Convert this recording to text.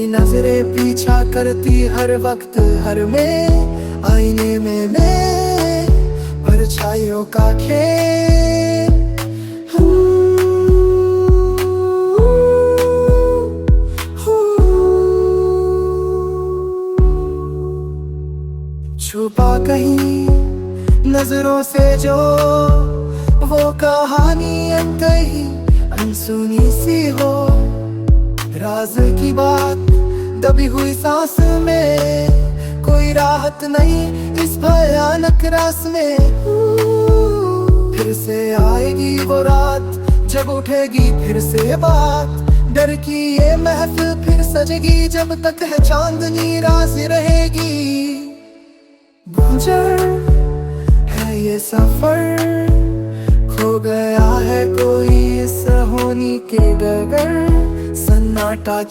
नजरें पीछा करती हर वक्त, हर में आईने में मैं परछाइयों का खेल। छुपा कहीं नजरों से जो वो कहानी अनकही अनसुनी सी हो, राज की बात दबी हुई सांस में, कोई राहत नहीं इस भयानक रास में। फिर से आएगी वो रात जब उठेगी फिर से बात, डर की ये महफिल फिर सजेगी जब तक है चांदनी राज रहेगी। गुजर है ये सफर, खो गया है कोई इस होनी के डगर, सन्नाटा